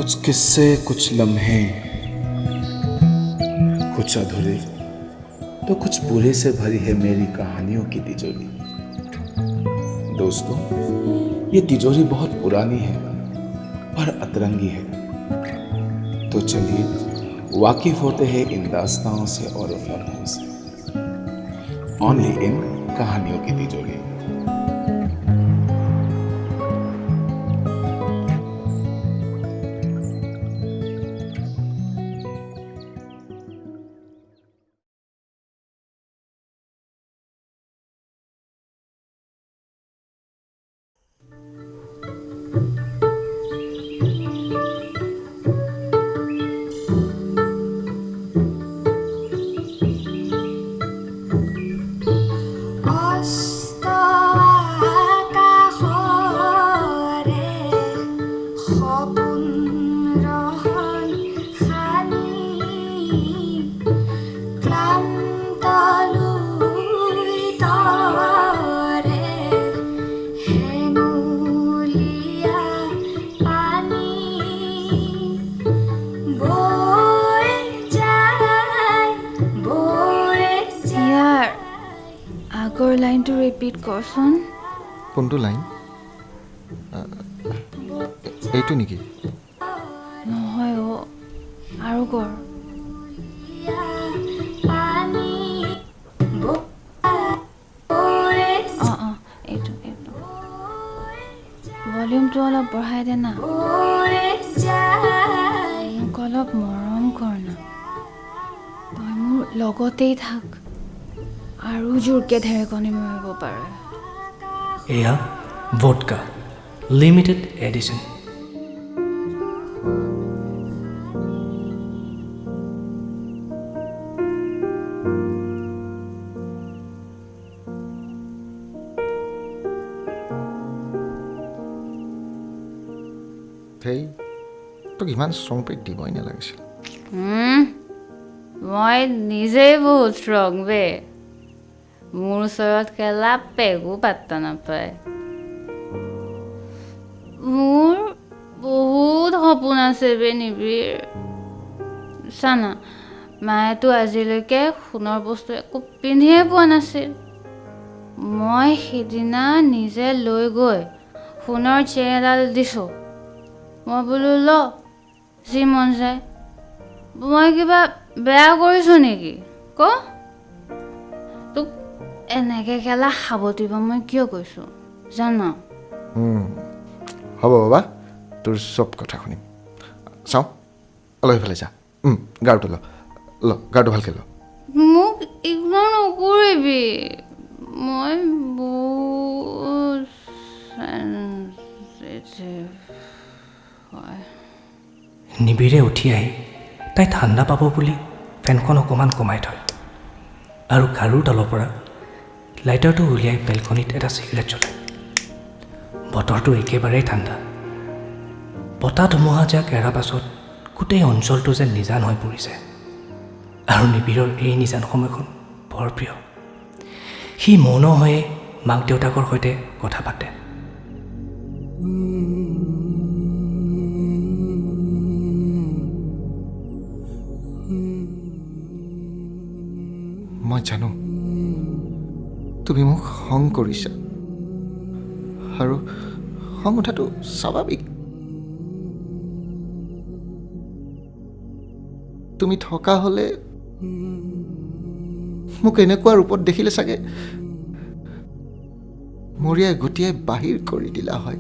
कुछ किस्से, कुछ लम्हे, कुछ अधूरे, तो कुछ बुरे से भरी है मेरी कहानियों की तिजोरी। दोस्तों, ये तिजोरी बहुत पुरानी है पर अतरंगी है। तो चलिए वाकिफ होते हैं इन दास्तानों से और उन लम्हों से, ओनली इन कहानियों की तिजोरी। আগৰ লাইনটো ৰিপিট কৰচোন। কোনটো লাইন? এইটো নেকি? নহয় অ, আৰু কৰ। অঁ এইটো এইটো ভলিউমটো অলপ বঢ়াই দে না। মোক অলপ মৰম কৰ না। তই মোৰ লগতেই থাক, আৰু জোৰকে ঢেৰেকনি মাৰিব পাৰে। এয়া ভডকা লিমিটেড এডিশ্যন। সেই তোক ইমান ষ্ট্ৰং পেক দিবই নালাগিছিল। মই নিজেই বহুত ষ্ট্ৰং বে। মোৰ ওচৰত খেলা পেগো পাত্তা নাপায়। মোৰ বহুত সপোন আছে বে নিবিৰ। চানা, মায়েতো আজিলৈকে সোণৰ বস্তু একো পিন্ধিয়ে পোৱা নাছিল। মই সেইদিনা নিজে লৈ গৈ সোণৰ চেইন এডাল দিছোঁ। মই বোলো ল, যি মন যায়। মই কিবা বেয়া কৰিছোঁ নেকি ক? তোক এনেকৈ খেলা সাৱটিব মই কিয় কৈছোঁ জান? হ'ব বাবা, তোৰ চব কথা শুনিম। চাওঁ, অলপ সেইফালে যা। গাৰটো ল, গাৰটো ভালকৈ ল। মোক ইগনৰ নকৰিবি, মই বহুত চেনচিটিভ হয়। নিবিৰে উঠি আহি তাই ঠাণ্ডা পাব বুলি ফেনখন অকণমান কমাই থয় আৰু গাৰুৰ তলৰ পৰা লাইটাৰটো উলিয়াই বেলকনিত এটা চিগাৰেট জ্বলায়। বতৰটো একেবাৰেই ঠাণ্ডা। বতাহ ধুমুহা যাক এৰা পাছত গোটেই অঞ্চলটো যেন নিজান হৈ পৰিছে। আৰু নিবিৰৰ এই নিজান সময়খন বৰ প্ৰিয়। সি মৌন হৈয়ে মাক দেউতাকৰ সৈতে কথা পাতে। মই জানো তুমি মোক খং কৰিছা, আৰু খং উঠাটো স্বাভাৱিক। তুমি থকা হ'লে মোক এনেকুৱা ৰূপত দেখিলে চাগে মৰিয়াই গটিয়াই বাহিৰ কৰি দিলা হয়।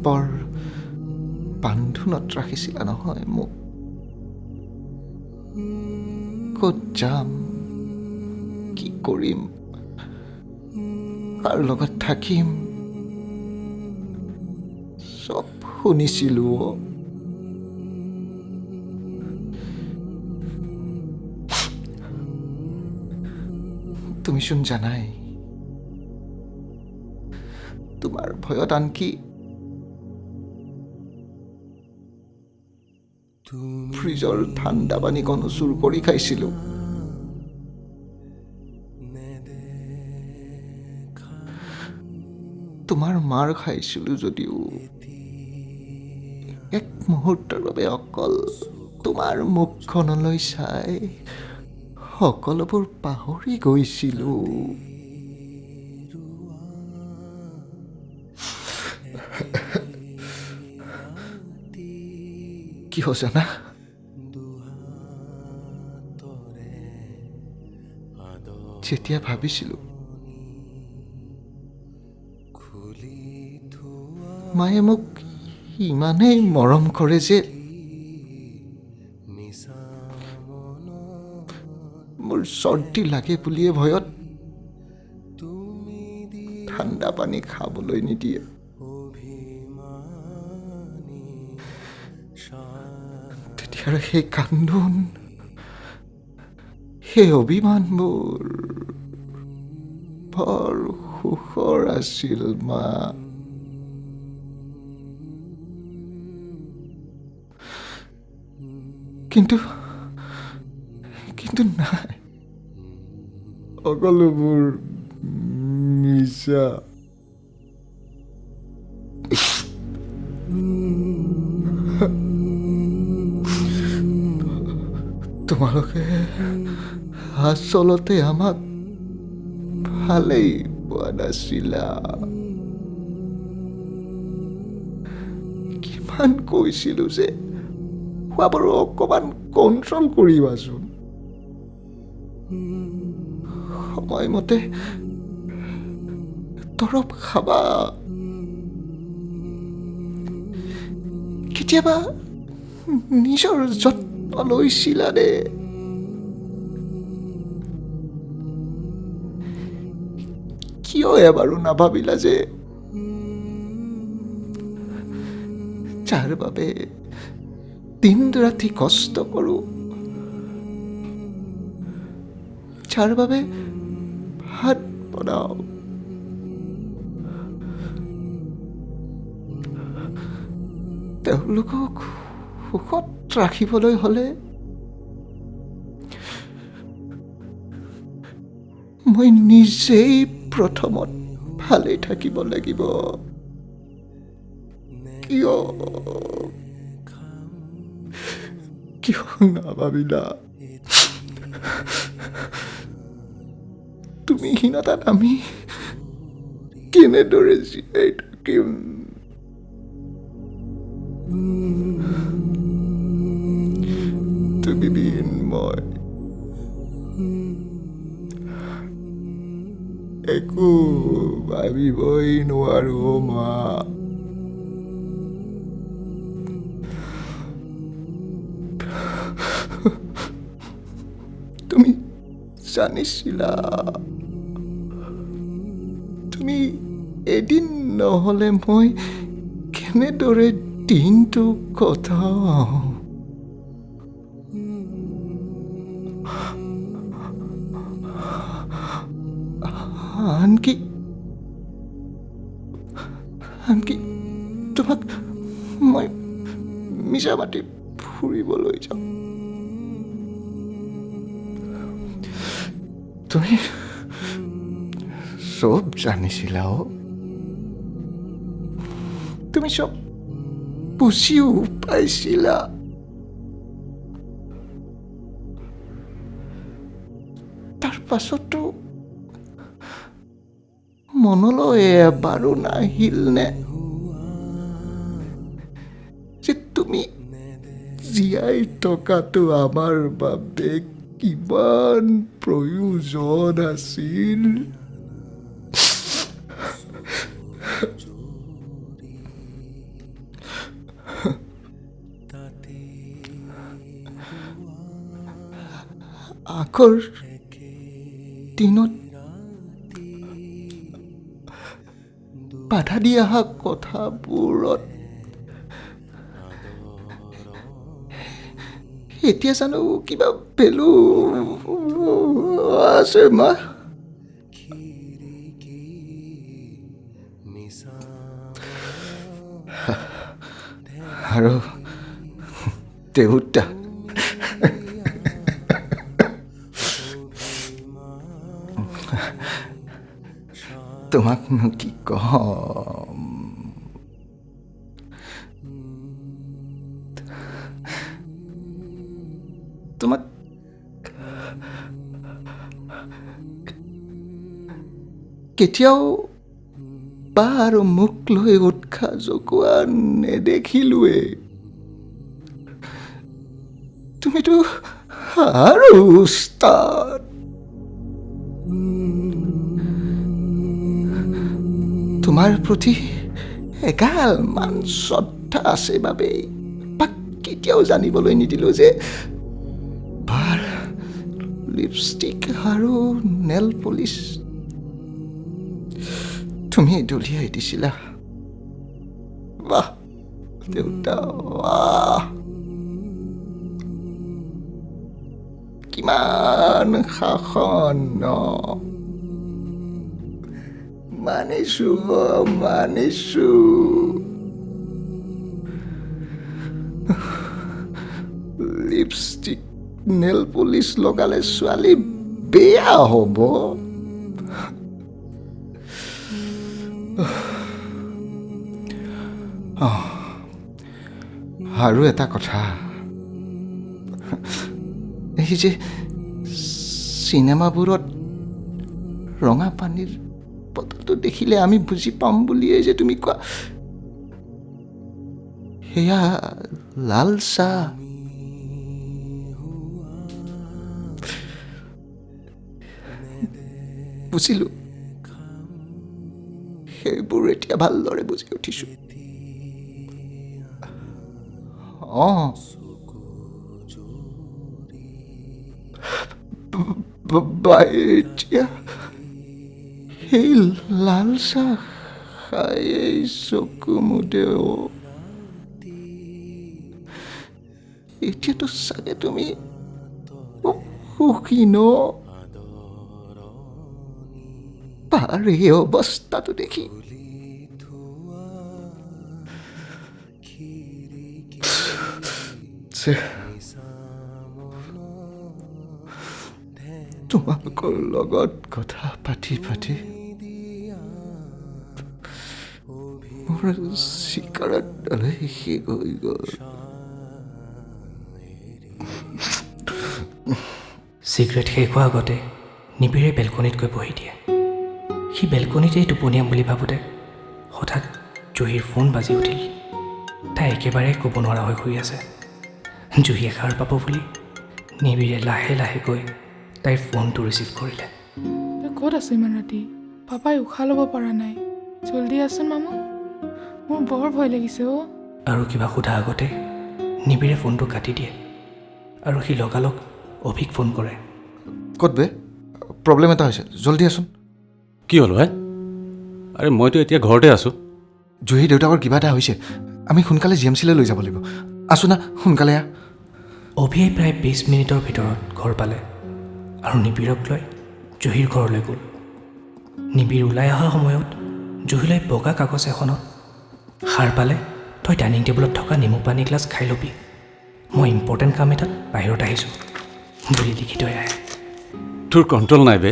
বৰ বান্ধোনত ৰাখিছিলা নহয় মোক। ক'ত যাম, কি কৰিম, কাৰ লগত থাকিম, চব শুনিছিলো। তুমিচোন জানাই, তোমাৰ ভয়ত আনকি ফ্ৰিজৰ ঠাণ্ডা পানীকণো চুৰ কৰি খাইছিলোঁ। তোমাৰ মাৰ খাইছিলোঁ যদিও এক মুহূৰ্তৰ বাবে অকল তোমাৰ মুখখনলৈ চাই সকলোবোৰ পাহৰি গৈছিলোঁ। কিয় জানা? যেতিয়া ভাবিছিলোঁ মায়ে মোক ইমানেই মৰম কৰে যে মোৰ চৰ্দি লাগে বুলিয়ে ভয়ত ঠাণ্ডা পানী খাবলৈ নিদিয়ে। তেতিয়াৰ সেই কান্দোন, সেই অভিমানবোৰ বৰ সুখৰ আছিল মা। কিন্তু নাই, সকলোবোৰ মিছা। তোমালোকে আচলতে আমাক ভালেই পোৱা নাছিলা। কিমান কৈছিলোঁ যে খোৱাবোৰ অকণমান কণ্ট্ৰল কৰিবাচোন, সময়মতে দৰৱ খাবা, কেতিয়াবা নিজৰ যত্ন লৈছিলানে? কিয় এবাৰো নাভাবিলা যে যাৰ বাবে দিন ৰাতি কষ্ট কৰোঁ, যাৰ বাবে ভাত বনাওঁ, তেওঁলোকক সুখত ৰাখিবলৈ হ'লে মই নিজেই প্ৰথমত ভালেই থাকিব লাগিব। কিয় নাভাবিলা? তুমি হীনতাত আমি কেনেদৰে জীয়াই থাকিম? তুমি বিন মই একো ভাবিবই নোৱাৰো মা। তুমি জানিছিলা তুমি এদিন নহ'লে মই কেনেদৰে দিনটো কটাওঁ। আনকি তোমাক মই মিছা মাতি ফুৰিবলৈ যাওঁ। তুমি চব জানিছিলা, তুমি চব বুজিও পাইছিলা। তাৰ পাছতো মনলৈ এবাৰো নাহিল নে যে তুমি জীয়াই থকাটো আমাৰ বাবে কিমান প্ৰয়োজন আছিল? আগৰ দিনত বাধা দি অহা কথাবোৰত এতিয়া জানো কিবা ভেলু আছে মা? আৰু দেউতা তোমাকনো কি কম? তোমাক কেতিয়াও বাৰু মোক লৈ উৎসাহ জগোৱা নেদেখিলোৱে। তুমিতো আৰু উস্তাদ। তোমাৰ প্ৰতি এগাল মান শ্ৰদ্ধা আছে বাবেই বাক কেতিয়াও জানিবলৈ নিদিলো যে বাৰ লিপষ্টিক আৰু নেল পলিচ তুমি দলিয়াই দিছিলা। বাহ দেউতা, বাহ, কিমান শাসন। মানিছো। লিপষ্টিক নেল পলিচ লগালে ছোৱালী বেয়া হ'ব। আৰু এটা কথা, এই যে চিনেমাবোৰত ৰঙা পানীৰ বটলটো দেখিলে আমি বুজি পাম বুলিয়ে যে তুমি কোৱা, সেয়া লাল চাহ। বুজিলো, সেইবোৰ এতিয়া ভালদৰে বুজি উঠিছো। এতিয়া সেই লাল চাহ খাই চকু মুদে। এতিয়াতো চাগে তুমি সুখী ন? পাৰে অৱস্থাটো দেখি তোমালোকৰ লগত কথা পাতি মোৰ চিকাৰত ডালে শেষ হৈ গ'ল। চিগাৰেট শেষ হোৱাৰ আগতে নিবিৰে বেলকনিত গৈ বহি দিয়ে। সি বেলকনিতেই টোপনিয়াম বুলি ভাবোঁতে হঠাৎ জুহিৰ ফোন বাজি উঠিল। তাই একেবাৰে ক'ব নোৱাৰা হৈ শুই আছে। জুহিয়ে সাৰ পাব বুলি নিবিৰে লাহে লাহে গৈ তাইৰ ফোনটো ৰিচিভ কৰিলে। তই ক'ত আছ ইমান ৰাতি? পাপাই উশাহ ল'ব পৰা নাই, জল্দি আছোন মামু, মোৰ বৰ ভয় লাগিছে অ'। আৰু কিবা সোধা আগতে নিবিৰে ফোনটো কাটি দিয়ে আৰু সি লগালগ অভিক ফোন কৰে। ক'ত বে? প্ৰব্লেম এটা হৈছে, জল্দি আছোন। কি হ'ল ভাই? আৰে মইতো এতিয়া ঘৰতে আছোঁ। জুহি দেউতাকৰ কিবা এটা হৈছে, আমি সোনকালে জি এম চিলৈ লৈ যাব লাগিব। আছো না, সোনকালে আহ। অভিয়ে প্ৰায় 20 মিনিটৰ ভিতৰত ঘৰ পালে আৰু নিবিৰক লৈ জুহিৰ ঘৰলৈ গ'ল। নিবিৰ ওলাই অহা সময়ত জুহিলৈ বগা কাগজ এখনত, সাৰ পালে তই ডাইনিং টেবুলত থকা নেমু পানী গ্লাছ খাই ল'বি, মই ইম্পৰ্টেণ্ট কাম এটাত বাহিৰত আহিছোঁ বুলি লিখি থৈ আহে। তোৰ কণ্ট্ৰল নাই বে।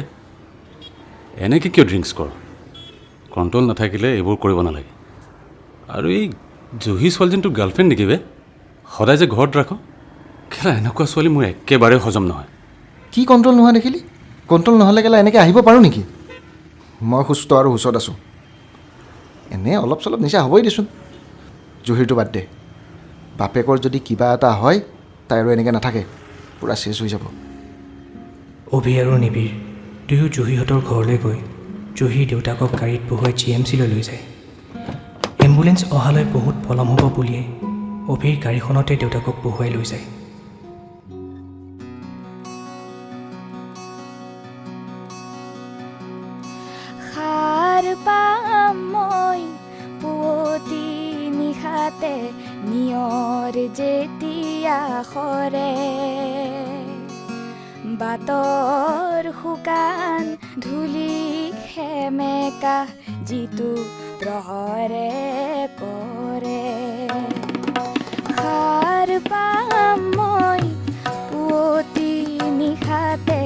এনেকৈ কিয় ড্ৰিংকছ কৰ? কণ্ট্ৰল নাথাকিলে এইবোৰ কৰিব নালাগে। আৰু এই জুহি ছোৱালীজনী তোৰ গাৰ্লফ্ৰেণ্ড নেকি বে? সদায় যে ঘৰত ৰাখ। কেলা এনেকুৱা ছোৱালী মোৰ একেবাৰে হজম নহয়। কি কণ্ট্ৰল নোহোৱা দেখিলি? কণ্ট্ৰল নহ'লে কেলা এনেকৈ আহিব পাৰোঁ নেকি? মই সুস্থ আৰু সুচত আছোঁ। এনে অলপ চলপ নিচা হ'বই দেচোন। জুহিৰটো বাদ দে, বাপেকৰ যদি কিবা এটা হয় তাই আৰু এনেকৈ নাথাকে, পূৰা চেচ হৈ যাব। অভি আৰু নিবিৰ দুয়ো জুহিহঁতৰ ঘৰলৈ গৈ জুহিৰ দেউতাকক গাড়ীত বহুৱাই GMCলৈ লৈ যায়। এম্বুলেঞ্চ অহালৈ বহুত পলম হ'ব বুলিয়ে অভিৰ গাড়ীখনতে দেউতাকক বহুৱাই লৈ যায়। সাৰ পাম মই পুৱতি নিশাতে নিয়ৰ যেতিয়া সৰে, বাটৰ শুকান ধূলি সেমেকা যিটো প্ৰহৰে কৰে। সাৰ পাম মই পুৱতি নিশাতে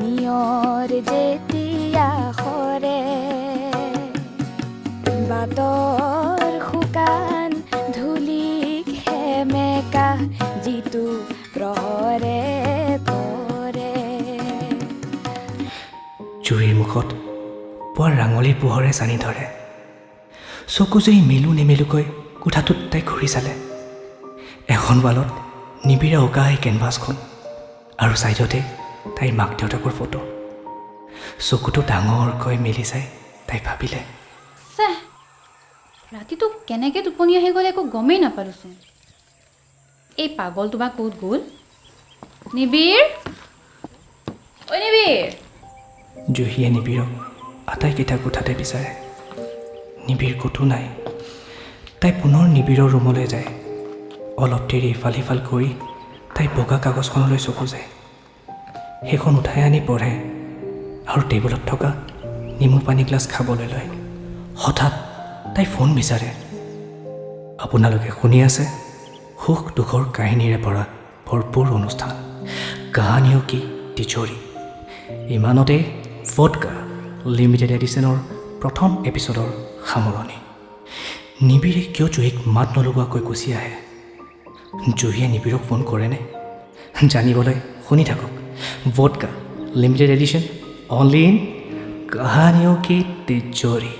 নিয়ৰ যেতিয়া সৰে, জুইৰ মুখত পুৱাৰ ৰাঙলীৰ পোহৰে চানি ধৰে। চকু জুৰি মেলো নেমেলোকৈ কোঠাটোত তাই ঘূৰি চালে। এখন ৱালত নিবিড়ে অঁকা সেই কেনভাছখন আৰু ছাইডতে তাইৰ মাক দেউতাকৰ ফটো। চকুটো ডাঙৰকৈ মেলি চাই তাই ভাবিলে, চাহ ৰাতিটো কেনেকৈ টোপনি আহি গ'লে একো গমেই নাপালোঁচোন। এই পাগলটো বা ক'ত গ'ল? নিবিড়, ঐ নিবিড়। জুহিয়ে নিবিড়ক আটাইকেইটা কোঠাতে বিচাৰে। নিবিড় ক'তো নাই। তাই পুনৰ নিবিড়ৰ ৰুমলৈ যায়। অলপ দেৰি ইফাল সিফাল কৰি তাই বগা কাগজখনলৈ চকু যায়। সেইখন উঠাই আনি পঢ়ে আৰু টেবুলত থকা নেমু পানী গ্লাছ খাবলৈ লয়। হঠাৎ তাই ফোন বিচাৰে। আপোনালোকে শুনি আছে সুখ দুখৰ কাহিনীৰে ভৰা ভৰপূৰ অনুষ্ঠান কাহানিও কি তিজোৰি। ইমানতে ভডকা লিমিটেড এডিশ্যনৰ প্ৰথম এপিছডৰ সামৰণি। নিবিড়ে কিয় জুহিক মাত নলগোৱাকৈ গুচি আহে? জুহিয়ে নিবিড়ক ফোন কৰেনে? জানিবলৈ শুনি থাকক ভডকা লিমিটেড এডিশ্যন অনলি ইন কাহানিও কি তিজোৰি।